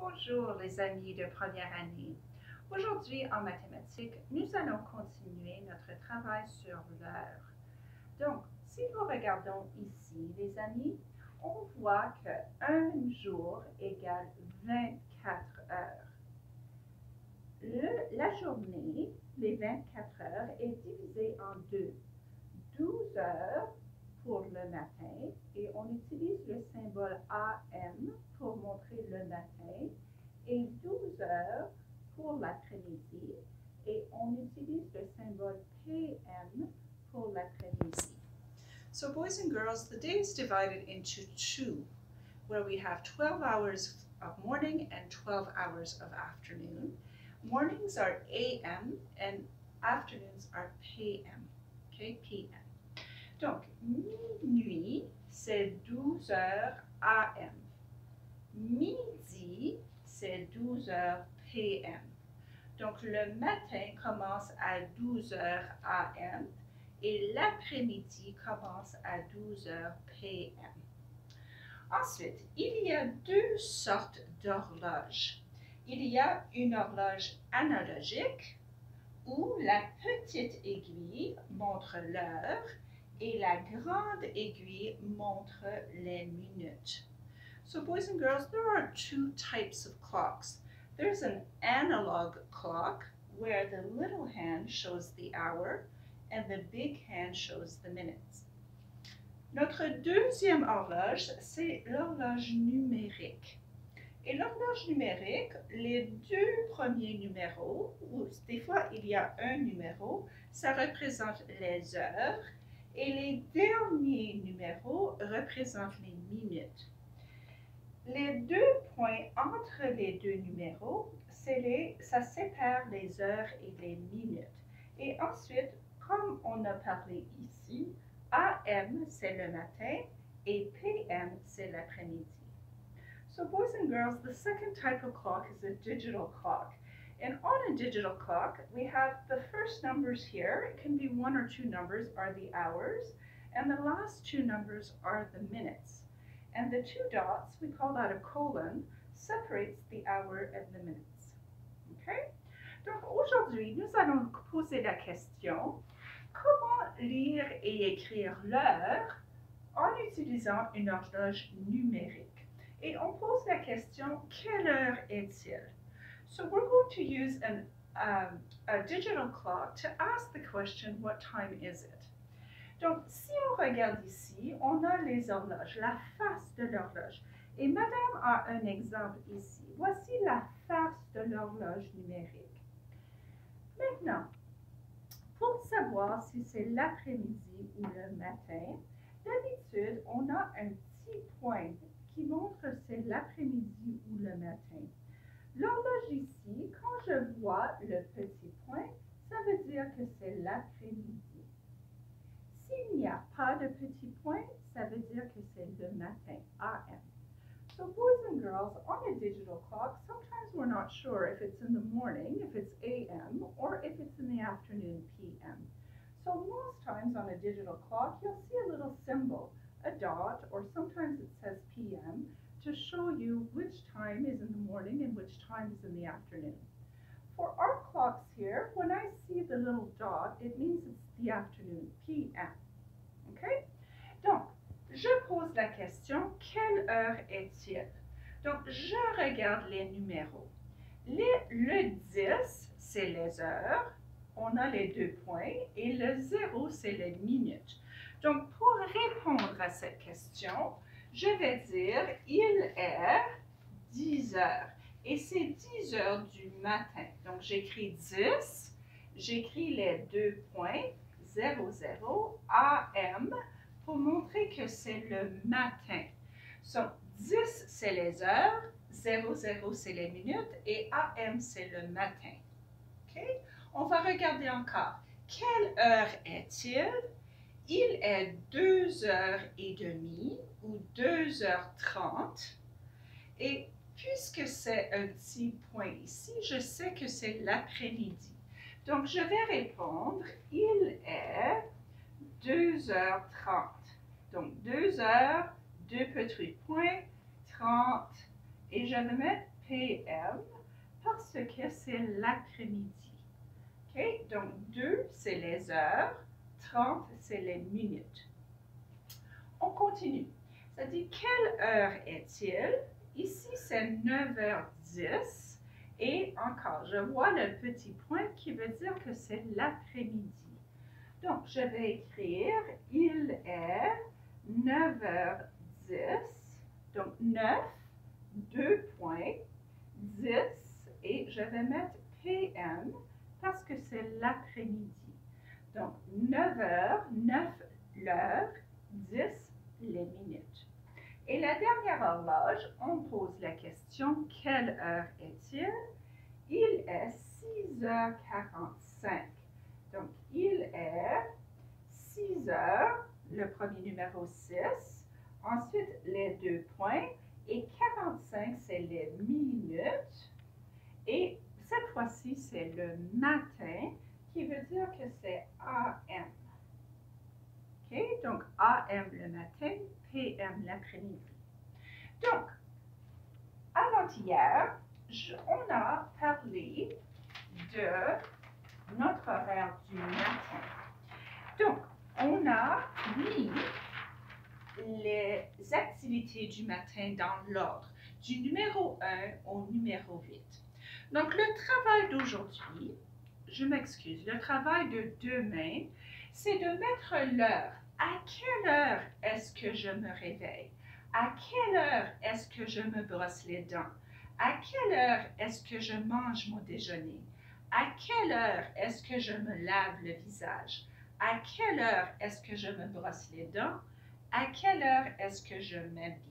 Bonjour les amis de première année. Aujourd'hui en mathématiques, nous allons continuer notre travail sur l'heure. Donc, si nous regardons ici les amis, on voit que un jour égale 24 heures. La journée, les 24 heures, est divisée en deux. 12 heures pour le matin et on utilise le symbole AM pour montrer le matin et 12 heures pour l'après-midi et on utilise le symbole PM pour l'après-midi. So boys and girls, the day is divided into two, where we have 12 hours of morning and 12 hours of afternoon. Mornings are AM and afternoons are PM, okay, PM. Donc, minuit, c'est 12 heures AM. Midi, c'est 12 heures PM. Donc, le matin commence à 12 heures AM et l'après-midi commence à 12 heures PM. Ensuite, il y a deux sortes d'horloges. Il y a une horloge analogique où la petite aiguille montre l'heure et la grande aiguille montre les minutes. So boys and girls, there are two types of clocks. There's an analog clock where the little hand shows the hour and the big hand shows the minutes. Notre deuxième horloge, c'est l'horloge numérique. Et l'horloge numérique, les deux premiers numéros, ou des fois il y a un numéro, ça représente les heures, et les derniers numéros représentent les minutes. Les deux points entre les deux numéros, ça sépare les heures et les minutes. Et ensuite, comme on a parlé ici, AM c'est le matin et PM c'est l'après-midi. So boys and girls, the second type of clock is a digital clock. And on a digital clock, we have the first numbers here, it can be one or two numbers, are the hours, and the last two numbers are the minutes. And the two dots, we call that a colon, separates the hour and the minutes. Okay? Donc aujourd'hui, nous allons poser la question, comment lire et écrire l'heure en utilisant une horloge numérique? Et on pose la question, quelle heure est-il? So we're going to use a digital clock to ask the question, what time is it? Donc, si on regarde ici, on a les horloges, la face de l'horloge. Et Madame a un exemple ici. Voici la face de l'horloge numérique. Maintenant, pour savoir si c'est l'après-midi ou le matin, d'habitude, on a un petit point qui montre si c'est l'après-midi ou le matin. L'horloge ici, quand je vois le petit point, ça veut dire que c'est l'après-midi. S'il n'y a pas de petit point, ça veut dire que c'est le matin, AM. So boys and girls, on a digital clock, sometimes we're not sure if it's in the morning, if it's AM, or if it's in the afternoon, PM. So most times on a digital clock, you'll see a little symbol, a dot, or sometimes it says PM, to show you which time is in the morning and which time is in the afternoon. For our clocks here, when I see the little dot, it means it's the afternoon, PM. Okay? Donc, je pose la question, quelle heure est-il? Donc, je regarde les numéros. Le 10, c'est les heures. On a les deux points. Et le 0, c'est les minutes. Donc, pour répondre à cette question, je vais dire, il est 10 heures. Et c'est 10 heures du matin. Donc, j'écris 10, j'écris les deux points, 00, AM, pour montrer que c'est le matin. Donc, 10, c'est les heures, 00, c'est les minutes, et AM, c'est le matin. OK? On va regarder encore. Quelle heure est-il? Il est 2h30 ou 2h30. Et puisque c'est un petit point ici, je sais que c'est l'après-midi. Donc, je vais répondre, il est 2h30. Donc, 2 heures, deux petits points, 30. Et je vais mettre PM parce que c'est l'après-midi. Okay? Donc 2, c'est les heures, 30, c'est les minutes. On continue. Ça dit quelle heure est-il? Ici, c'est 9h10. Et encore, je vois le petit point qui veut dire que c'est l'après-midi. Donc, je vais écrire, il est 9h10. Donc, 9, 2 points, 10, et je vais mettre PM parce que c'est l'après-midi. Donc, 9h, 9 l'heure, 10 les minutes. Et la dernière horloge, on pose la question, quelle heure est-il? Il est 6h45. Donc, il est 6h, le premier numéro 6, ensuite les 2 points, et 45, c'est les minutes, et cette fois-ci, c'est le matin, qui veut dire que c'est AM. OK? Donc, AM le matin, PM l'après-midi. Donc, avant-hier, on a parlé de notre horaire du matin. Donc, on a mis les activités du matin dans l'ordre, du numéro 1 au numéro 8. Donc, le travail d'aujourd'hui, je m'excuse, le travail de demain, c'est de mettre l'heure. À quelle heure est-ce que je me réveille? À quelle heure est-ce que je me brosse les dents? À quelle heure est-ce que je mange mon déjeuner? À quelle heure est-ce que je me lave le visage? À quelle heure est-ce que je me brosse les dents? À quelle heure est-ce que je m'habille?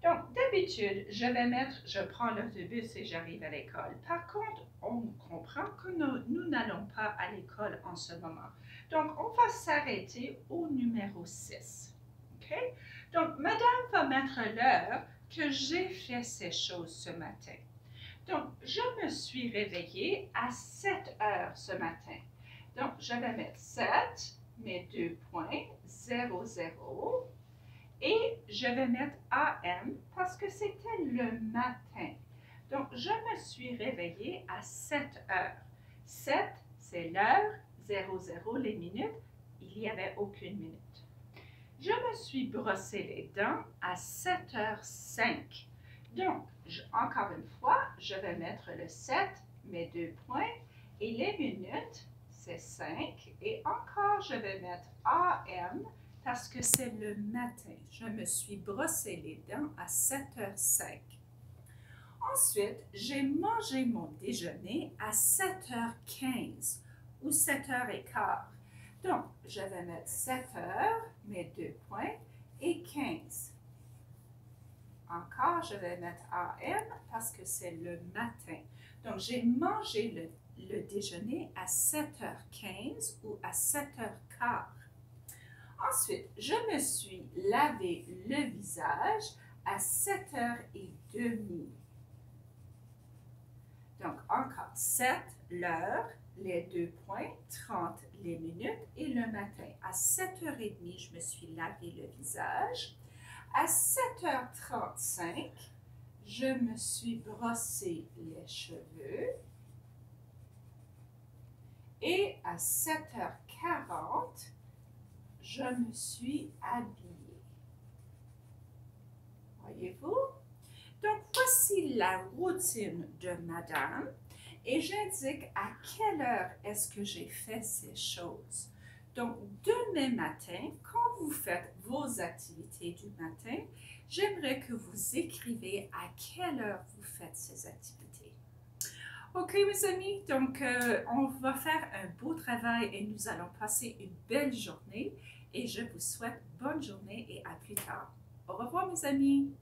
Donc, d'habitude, je prends l'autobus et j'arrive à l'école. Par contre, on comprend que nous n'allons pas à l'école en ce moment. Donc, on va s'arrêter au numéro 6. OK? Donc, madame va mettre l'heure que j'ai fait ces choses ce matin. Donc, je me suis réveillée à 7 heures ce matin. Donc, je vais mettre 7, mes 2 points, 0, 0. Et je vais mettre AM parce que c'était le matin. Donc, je me suis réveillée à 7 heures. 7, c'est l'heure, 0, 0, les minutes. Il n'y avait aucune minute. Je me suis brossé les dents à 7h05. Donc, encore une fois, je vais mettre le 7, mes 2 points, et les minutes, c'est 5. Et encore, je vais mettre AM parce que c'est le matin. Je me suis brossé les dents à 7h05. Ensuite, j'ai mangé mon déjeuner à 7h15 ou 7h15. Donc, je vais mettre 7h, mes 2 points, et 15. Encore, je vais mettre AM parce que c'est le matin. Donc, j'ai mangé le déjeuner à 7h15 ou à 7h15. Ensuite, je me suis lavé le visage à 7h30. Donc, encore 7 l'heure, les 2 points, 30 les minutes et le matin. À 7h30, je me suis lavé le visage. À 7h35, je me suis brossé les cheveux. Et à 7h40, je me suis habillée. Voyez-vous? Donc, voici la routine de madame et j'indique à quelle heure est-ce que j'ai fait ces choses. Donc, demain matin, quand vous faites vos activités du matin, j'aimerais que vous écrivez à quelle heure vous faites ces activités. OK, mes amis, donc on va faire un beau travail et nous allons passer une belle journée et je vous souhaite bonne journée et à plus tard. Au revoir, mes amis.